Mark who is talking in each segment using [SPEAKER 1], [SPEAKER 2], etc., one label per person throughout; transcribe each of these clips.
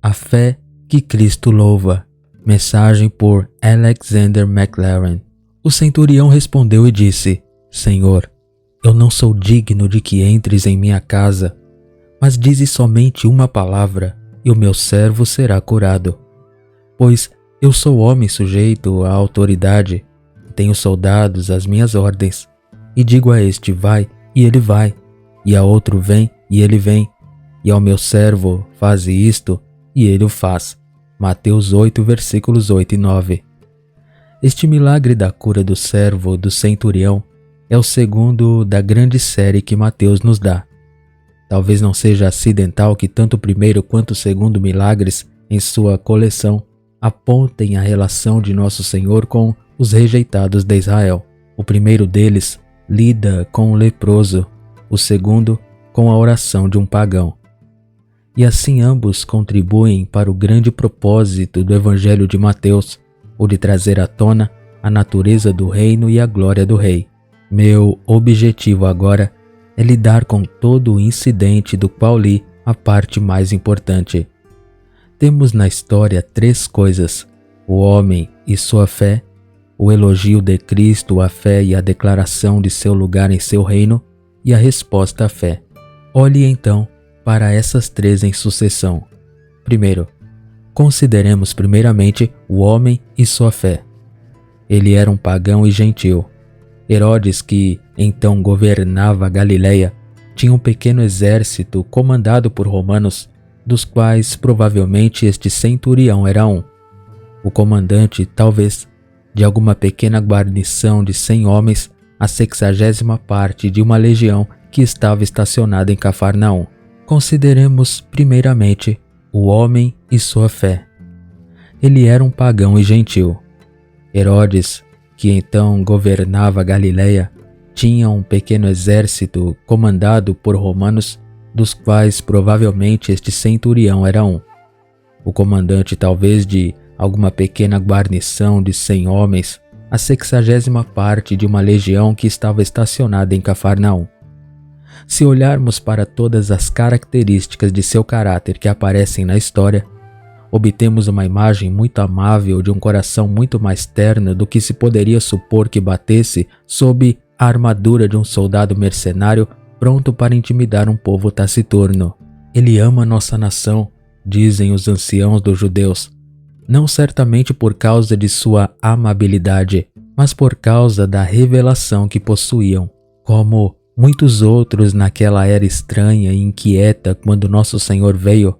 [SPEAKER 1] A fé que Cristo louva. Mensagem por Alexander McLaren. O centurião respondeu e disse: Senhor, eu não sou digno de que entres em minha casa, mas dize somente uma palavra e o meu servo será curado. Pois eu sou homem sujeito à autoridade, tenho soldados às minhas ordens, e digo a este vai, e ele vai, e a outro vem, e ele vem, e ao meu servo faze isto, e ele o faz. Mateus 8, versículos 8 e 9. Este milagre da cura do servo do centurião é o segundo da grande série que Mateus nos dá. Talvez não seja acidental que tanto o primeiro quanto o segundo milagres em sua coleção apontem a relação de Nosso Senhor com os rejeitados de Israel. O primeiro deles lida com o leproso, o segundo com a oração de um pagão. E assim ambos contribuem para o grande propósito do Evangelho de Mateus, o de trazer à tona a natureza do reino e a glória do rei. Meu objetivo agora é lidar com todo o incidente do qual li a parte mais importante. Temos na história três coisas: o homem e sua fé, o elogio de Cristo à fé e a declaração de seu lugar em seu reino, e a resposta à fé. Olhe então para essas três em sucessão. Primeiro, consideremos primeiramente o homem e sua fé. Ele era um pagão e gentil. Herodes, que então governava a Galileia, tinha um pequeno exército comandado por romanos, dos quais provavelmente este centurião era um. O comandante, talvez, de alguma pequena guarnição de 100 homens, a 60ª parte de uma legião que estava estacionada em Cafarnaum. Consideremos primeiramente o homem e sua fé. Ele era um pagão e gentil. Herodes, que então governava a Galileia, tinha um pequeno exército comandado por romanos, dos quais provavelmente este centurião era um. O comandante talvez de alguma pequena guarnição de 100 homens, a 60ª parte de uma legião que estava estacionada em Cafarnaum. Se olharmos para todas as características de seu caráter que aparecem na história, obtemos uma imagem muito amável de um coração muito mais terno do que se poderia supor que batesse sob a armadura de um soldado mercenário pronto para intimidar um povo taciturno. Ele ama nossa nação, dizem os anciãos dos judeus, não certamente por causa de sua amabilidade, mas por causa da revelação que possuíam, como muitos outros naquela era estranha e inquieta quando nosso Senhor veio.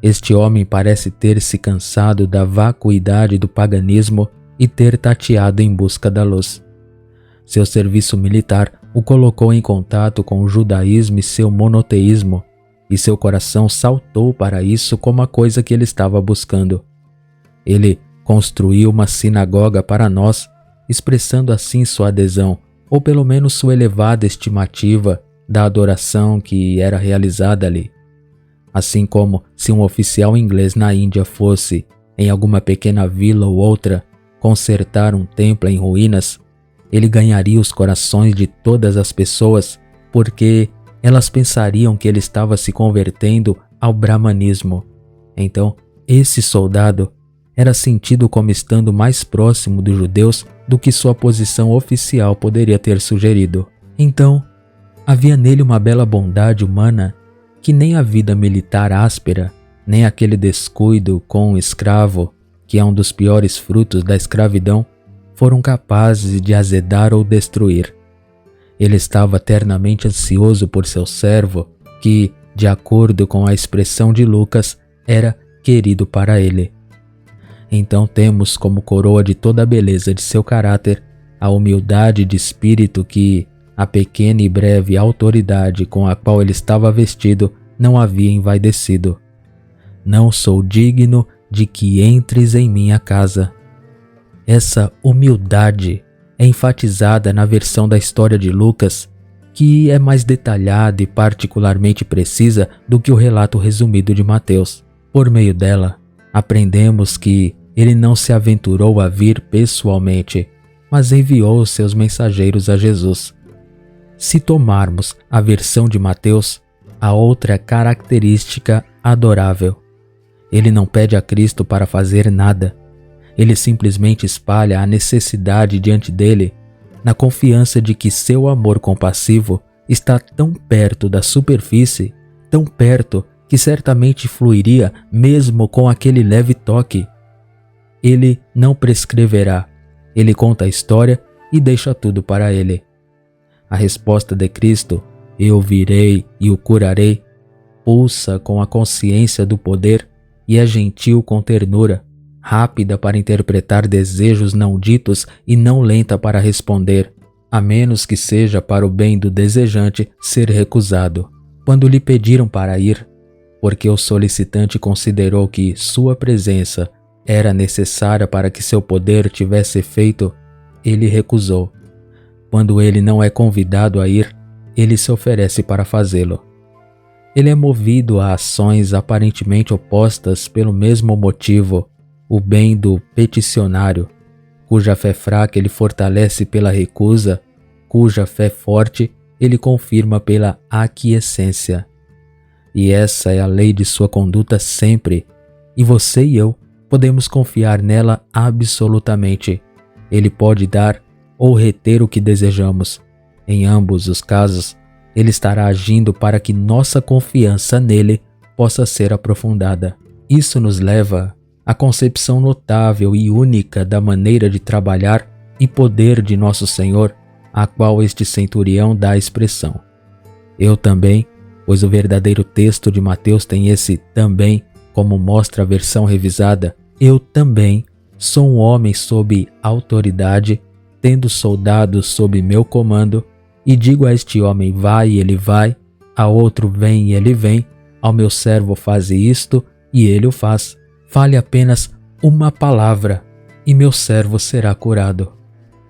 [SPEAKER 1] Este homem parece ter se cansado da vacuidade do paganismo e ter tateado em busca da luz. Seu serviço militar o colocou em contato com o judaísmo e seu monoteísmo, e seu coração saltou para isso como a coisa que ele estava buscando. Ele construiu uma sinagoga para nós, expressando assim sua adesão, ou pelo menos sua elevada estimativa da adoração que era realizada ali. Assim como se um oficial inglês na Índia fosse, em alguma pequena vila ou outra, consertar um templo em ruínas, ele ganharia os corações de todas as pessoas, porque elas pensariam que ele estava se convertendo ao brahmanismo. Então, esse soldado era sentido como estando mais próximo dos judeus do que sua posição oficial poderia ter sugerido. Então, havia nele uma bela bondade humana que nem a vida militar áspera, nem aquele descuido com o escravo, que é um dos piores frutos da escravidão, foram capazes de azedar ou destruir. Ele estava eternamente ansioso por seu servo, que, de acordo com a expressão de Lucas, era querido para ele. Então temos como coroa de toda a beleza de seu caráter a humildade de espírito que a pequena e breve autoridade com a qual ele estava vestido não havia envaidecido. Não sou digno de que entres em minha casa. Essa humildade é enfatizada na versão da história de Lucas, que é mais detalhada e particularmente precisa do que o relato resumido de Mateus. Por meio dela, aprendemos que ele não se aventurou a vir pessoalmente, mas enviou seus mensageiros a Jesus. Se tomarmos a versão de Mateus, a outra característica adorável. Ele não pede a Cristo para fazer nada. Ele simplesmente espalha a necessidade diante dele, na confiança de que seu amor compassivo está tão perto da superfície, tão perto que certamente fluiria mesmo com aquele leve toque. Ele não prescreverá. Ele conta a história e deixa tudo para ele. A resposta de Cristo, eu virei e o curarei, pulsa com a consciência do poder e é gentil com ternura, rápida para interpretar desejos não ditos e não lenta para responder, a menos que seja para o bem do desejante ser recusado. Quando lhe pediram para ir, porque o solicitante considerou que sua presença era necessária para que seu poder tivesse efeito, ele recusou. Quando ele não é convidado a ir, ele se oferece para fazê-lo. Ele é movido a ações aparentemente opostas pelo mesmo motivo, o bem do peticionário, cuja fé fraca ele fortalece pela recusa, cuja fé forte ele confirma pela aquiescência. E essa é a lei de sua conduta sempre, e você e eu podemos confiar nela absolutamente. Ele pode dar ou reter o que desejamos. Em ambos os casos, ele estará agindo para que nossa confiança nele possa ser aprofundada. Isso nos leva à concepção notável e única da maneira de trabalhar e poder de nosso Senhor, a qual este centurião dá expressão. Eu também, pois o verdadeiro texto de Mateus tem esse também, como mostra a versão revisada, eu também sou um homem sob autoridade, tendo soldados sob meu comando, e digo a este homem, vai e ele vai, a outro vem e ele vem, ao meu servo faze isto e ele o faz. Fale apenas uma palavra e meu servo será curado.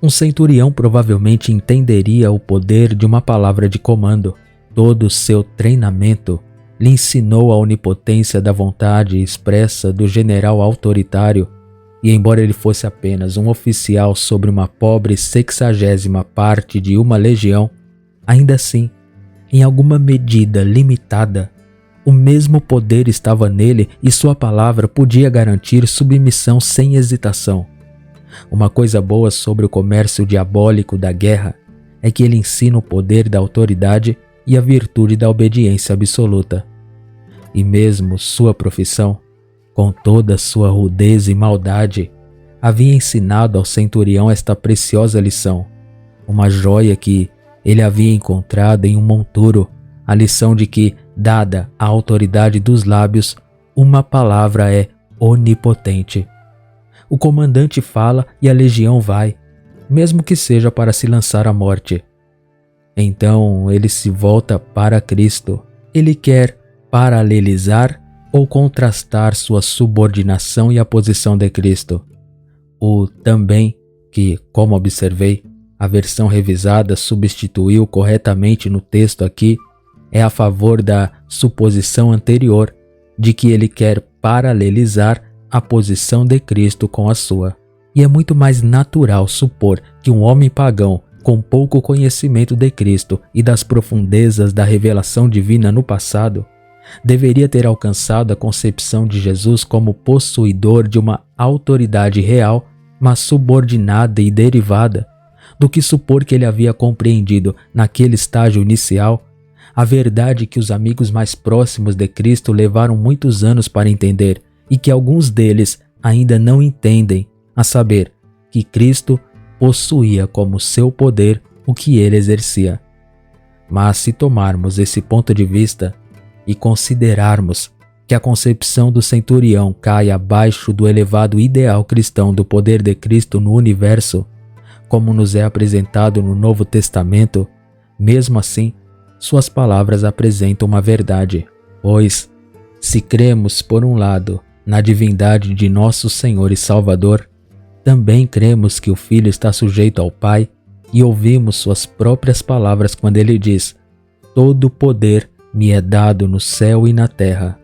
[SPEAKER 1] Um centurião provavelmente entenderia o poder de uma palavra de comando. Todo o seu treinamento lhe ensinou a onipotência da vontade expressa do general autoritário, e embora ele fosse apenas um oficial sobre uma pobre 60ª parte de uma legião, ainda assim, em alguma medida limitada, o mesmo poder estava nele e sua palavra podia garantir submissão sem hesitação. Uma coisa boa sobre o comércio diabólico da guerra é que ele ensina o poder da autoridade e a virtude da obediência absoluta. E mesmo sua profissão, com toda sua rudeza e maldade, havia ensinado ao centurião esta preciosa lição, uma joia que ele havia encontrado em um monturo, a lição de que, dada a autoridade dos lábios, uma palavra é onipotente. O comandante fala e a legião vai, mesmo que seja para se lançar à morte. Então ele se volta para Cristo. Ele quer paralelizar ou contrastar sua subordinação e a posição de Cristo. O também, que, como observei, a versão revisada substituiu corretamente no texto aqui, é a favor da suposição anterior de que ele quer paralelizar a posição de Cristo com a sua. E é muito mais natural supor que um homem pagão com pouco conhecimento de Cristo e das profundezas da revelação divina no passado deveria ter alcançado a concepção de Jesus como possuidor de uma autoridade real, mas subordinada e derivada, do que supor que ele havia compreendido, naquele estágio inicial, a verdade que os amigos mais próximos de Cristo levaram muitos anos para entender e que alguns deles ainda não entendem, a saber, que Cristo possuía como seu poder o que ele exercia. Mas se tomarmos esse ponto de vista e considerarmos que a concepção do centurião cai abaixo do elevado ideal cristão do poder de Cristo no universo, como nos é apresentado no Novo Testamento, mesmo assim, suas palavras apresentam uma verdade, pois, se cremos, por um lado, na divindade de nosso Senhor e Salvador, também cremos que o Filho está sujeito ao Pai e ouvimos suas próprias palavras quando ele diz: todo poder me é dado no céu e na terra.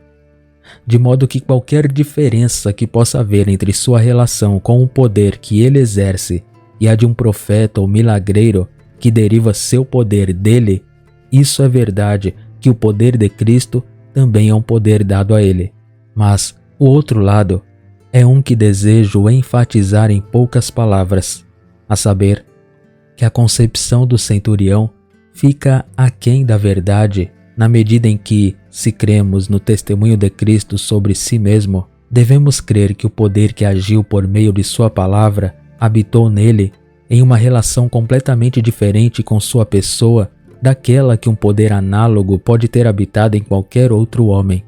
[SPEAKER 1] De modo que qualquer diferença que possa haver entre sua relação com o poder que ele exerce e a de um profeta ou milagreiro que deriva seu poder dele, isso é verdade que o poder de Cristo também é um poder dado a ele. Mas O outro lado é um que desejo enfatizar em poucas palavras, a saber, que a concepção do centurião fica aquém da verdade na medida em que, se cremos no testemunho de Cristo sobre si mesmo, devemos crer que o poder que agiu por meio de sua palavra habitou nele em uma relação completamente diferente com sua pessoa daquela que um poder análogo pode ter habitado em qualquer outro homem.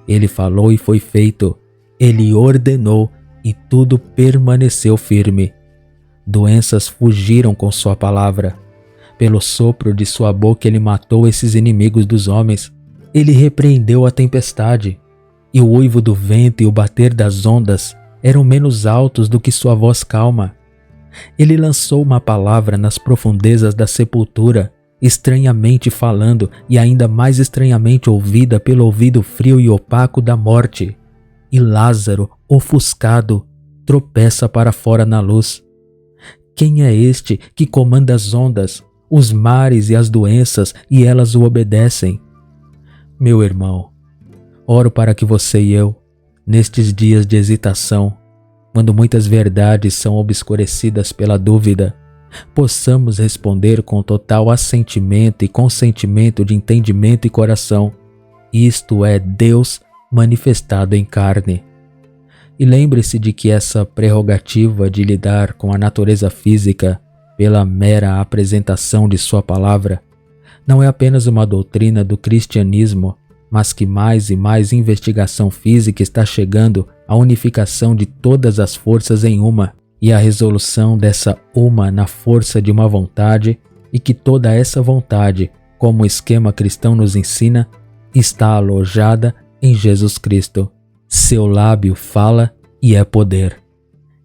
[SPEAKER 1] Ele falou e foi feito, ele ordenou e tudo permaneceu firme. Doenças fugiram com sua palavra. Pelo sopro de sua boca ele matou esses inimigos dos homens. Ele repreendeu a tempestade, e o uivo do vento e o bater das ondas eram menos altos do que sua voz calma. Ele lançou uma palavra nas profundezas da sepultura, estranhamente falando e ainda mais estranhamente ouvida pelo ouvido frio e opaco da morte. E Lázaro, ofuscado, tropeça para fora na luz. Quem é este que comanda as ondas, os mares e as doenças, e elas o obedecem? Meu irmão, oro para que você e eu, nestes dias de hesitação, quando muitas verdades são obscurecidas pela dúvida, possamos responder com total assentimento e consentimento de entendimento e coração. Isto é Deus manifestado em carne. E lembre-se de que essa prerrogativa de lidar com a natureza física pela mera apresentação de sua palavra não é apenas uma doutrina do cristianismo, mas que mais e mais investigação física está chegando à unificação de todas as forças em uma e à resolução dessa uma na força de uma vontade, e que toda essa vontade, como o esquema cristão nos ensina, está alojada em Jesus Cristo. Seu lábio fala e é poder.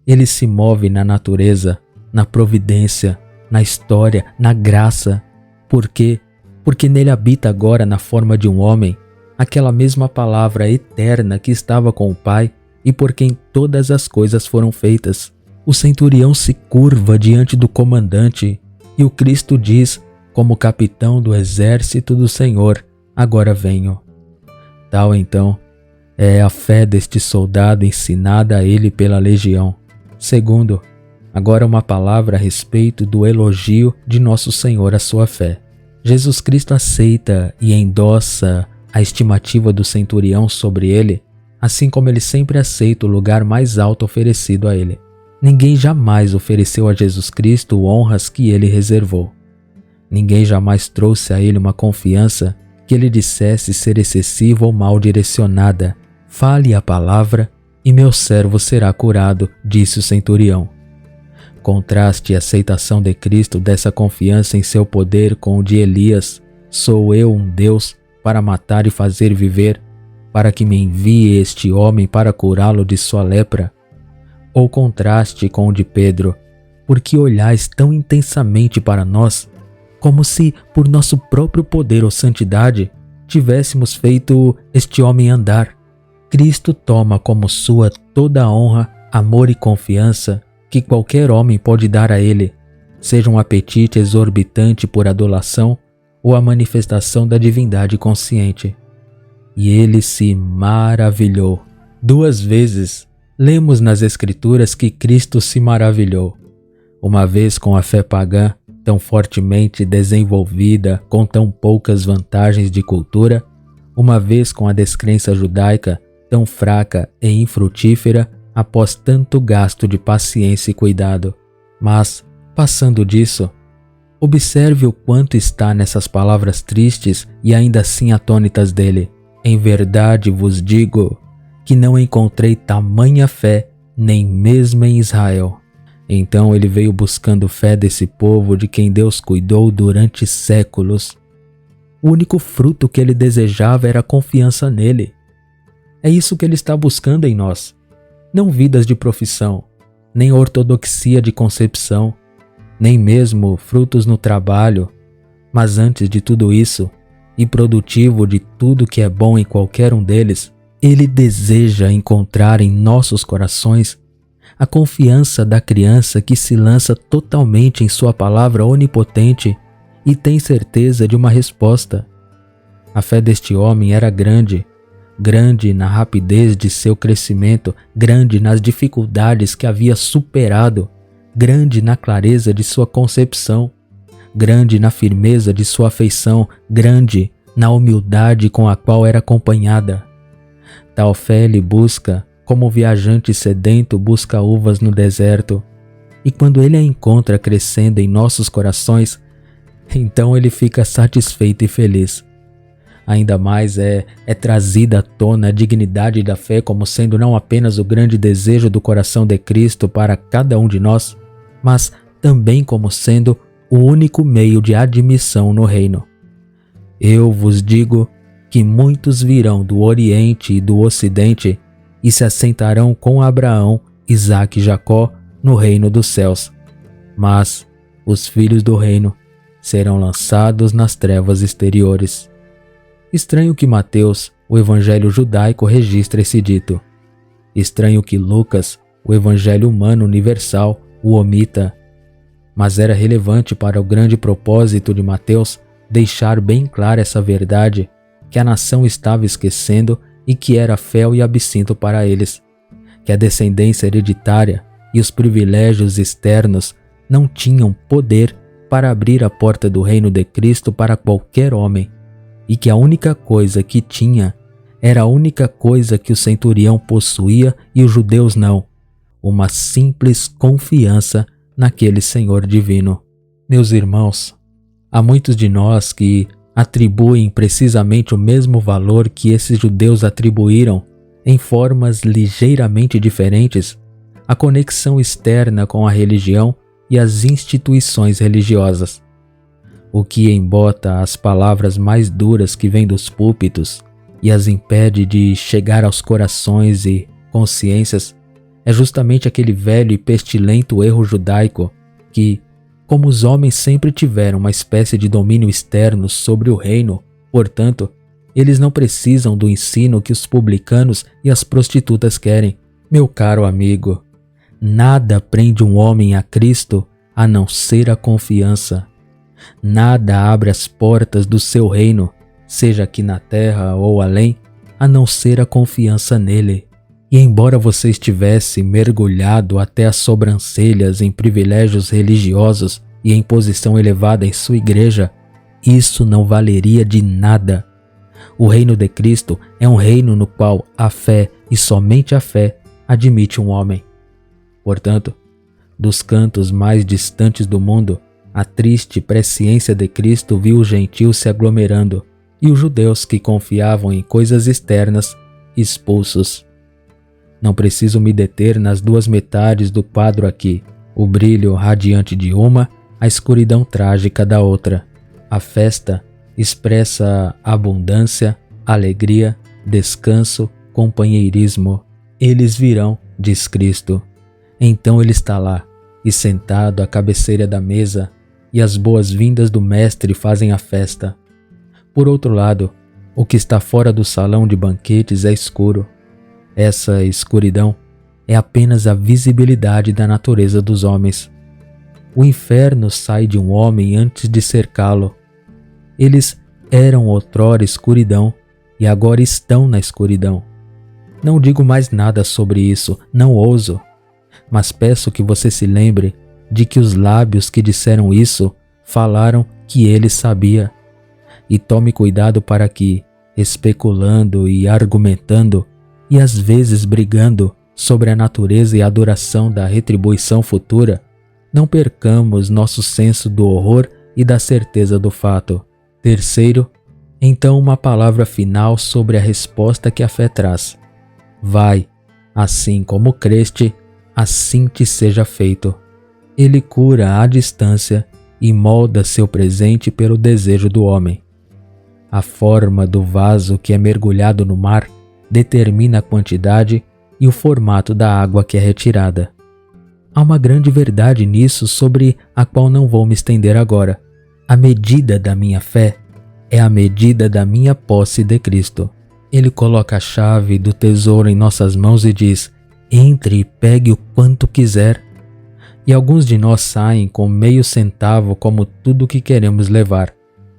[SPEAKER 1] Ele se move na natureza, na providência, na história, na graça. Por quê? Porque nele habita agora na forma de um homem, aquela mesma palavra eterna que estava com o Pai e por quem todas as coisas foram feitas. O centurião se curva diante do comandante e o Cristo diz, como capitão do exército do Senhor, agora venho. Tal então é a fé deste soldado ensinada a ele pela legião. Segundo, agora uma palavra a respeito do elogio de nosso Senhor à sua fé. Jesus Cristo aceita e endossa a estimativa do centurião sobre ele, assim como ele sempre aceita o lugar mais alto oferecido a ele. Ninguém jamais ofereceu a Jesus Cristo honras que ele reservou. Ninguém jamais trouxe a ele uma confiança que ele dissesse ser excessiva ou mal direcionada. Fale a palavra e meu servo será curado, disse o centurião. Contraste a aceitação de Cristo dessa confiança em seu poder com o de Elias. Sou eu um Deus para matar e fazer viver, para que me envie este homem para curá-lo de sua lepra? Ou contraste com o de Pedro, porque olhais tão intensamente para nós, como se por nosso próprio poder ou santidade tivéssemos feito este homem andar. Cristo toma como sua toda a honra, amor e confiança que qualquer homem pode dar a ele, seja um apetite exorbitante por adulação ou a manifestação da divindade consciente. E ele se maravilhou. 2 vezes lemos nas Escrituras que Cristo se maravilhou. Uma vez com a fé pagã, tão fortemente desenvolvida, com tão poucas vantagens de cultura, uma vez com a descrença judaica, tão fraca e infrutífera, após tanto gasto de paciência e cuidado. Mas, passando disso, observe o quanto está nessas palavras tristes e ainda assim atônitas dele. Em verdade vos digo que não encontrei tamanha fé, nem mesmo em Israel. Então ele veio buscando fé desse povo de quem Deus cuidou durante séculos. O único fruto que ele desejava era a confiança nele. É isso que ele está buscando em nós. Não vidas de profissão, nem ortodoxia de concepção, nem mesmo frutos no trabalho, mas antes de tudo isso, e produtivo de tudo que é bom em qualquer um deles, ele deseja encontrar em nossos corações a confiança da criança que se lança totalmente em sua palavra onipotente e tem certeza de uma resposta. A fé deste homem era grande, grande na rapidez de seu crescimento, grande nas dificuldades que havia superado, grande na clareza de sua concepção, grande na firmeza de sua afeição, grande na humildade com a qual era acompanhada. Tal fé ele busca como o viajante sedento busca uvas no deserto, e quando ele a encontra crescendo em nossos corações, então ele fica satisfeito e feliz. Ainda mais é trazida à tona a dignidade da fé como sendo não apenas o grande desejo do coração de Cristo para cada um de nós, mas também como sendo o único meio de admissão no reino. Eu vos digo que muitos virão do Oriente e do Ocidente e se assentarão com Abraão, Isaque e Jacó no reino dos céus, mas os filhos do reino serão lançados nas trevas exteriores. Estranho que Mateus, o evangelho judaico, registra esse dito. Estranho que Lucas, o evangelho humano universal, o omita. Mas era relevante para o grande propósito de Mateus deixar bem clara essa verdade que a nação estava esquecendo e que era fel e absinto para eles, que a descendência hereditária e os privilégios externos não tinham poder para abrir a porta do reino de Cristo para qualquer homem, e que a única coisa que tinha era a única coisa que o centurião possuía e os judeus não, uma simples confiança naquele Senhor divino. Meus irmãos, há muitos de nós que atribuem precisamente o mesmo valor que esses judeus atribuíram, em formas ligeiramente diferentes, à conexão externa com a religião e as instituições religiosas. O que embota as palavras mais duras que vêm dos púlpitos e as impede de chegar aos corações e consciências é justamente aquele velho e pestilento erro judaico que, como os homens sempre tiveram uma espécie de domínio externo sobre o reino, portanto, eles não precisam do ensino que os publicanos e as prostitutas querem. Meu caro amigo, nada prende um homem a Cristo a não ser a confiança. Nada abre as portas do seu reino, seja aqui na terra ou além, a não ser a confiança nele. E embora você estivesse mergulhado até as sobrancelhas em privilégios religiosos e em posição elevada em sua igreja, isso não valeria de nada. O reino de Cristo é um reino no qual a fé e somente a fé admite um homem. Portanto, dos cantos mais distantes do mundo, a triste presciência de Cristo viu os gentios se aglomerando e os judeus que confiavam em coisas externas expulsos. Não preciso me deter nas duas metades do quadro aqui, o brilho radiante de uma, a escuridão trágica da outra. A festa expressa abundância, alegria, descanso, companheirismo. Eles virão, diz Cristo. Então ele está lá, e sentado à cabeceira da mesa, e as boas-vindas do Mestre fazem a festa. Por outro lado, o que está fora do salão de banquetes é escuro. Essa escuridão é apenas a visibilidade da natureza dos homens. O inferno sai de um homem antes de cercá-lo. Eles eram outrora escuridão e agora estão na escuridão. Não digo mais nada sobre isso, não ouso, mas peço que você se lembre de que os lábios que disseram isso falaram que ele sabia. E tome cuidado para que, especulando e argumentando, e às vezes brigando sobre a natureza e a duração da retribuição futura, não percamos nosso senso do horror e da certeza do fato. Terceiro, então uma palavra final sobre a resposta que a fé traz. Vai, assim como creste, assim te seja feito. Ele cura à distância e molda seu presente pelo desejo do homem. A forma do vaso que é mergulhado no mar determina a quantidade e o formato da água que é retirada. Há uma grande verdade nisso sobre a qual não vou me estender agora. A medida da minha fé é a medida da minha posse de Cristo. Ele coloca a chave do tesouro em nossas mãos e diz: entre e pegue o quanto quiser. E alguns de nós saem com meio centavo como tudo que queremos levar.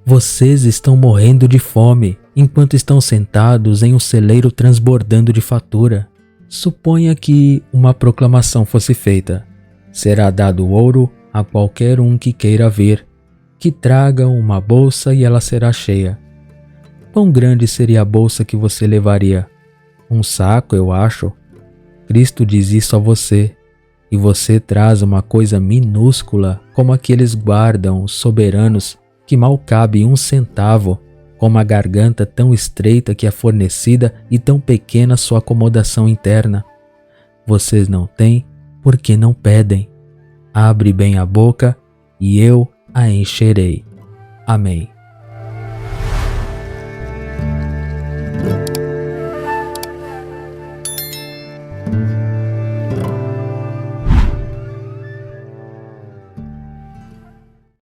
[SPEAKER 1] Vocês estão morrendo de fome, enquanto estão sentados em um celeiro transbordando de fatura. Suponha que uma proclamação fosse feita: será dado ouro a qualquer um que queira vir, que traga uma bolsa e ela será cheia. Quão grande seria a bolsa que você levaria? Um saco, eu acho. Cristo diz isso a você, e você traz uma coisa minúscula como a que eles guardam, os soberanos, que mal cabe um centavo, com uma garganta tão estreita que é fornecida e tão pequena sua acomodação interna. Vocês não têm porque não pedem. Abre bem a boca e eu a encherei. Amém.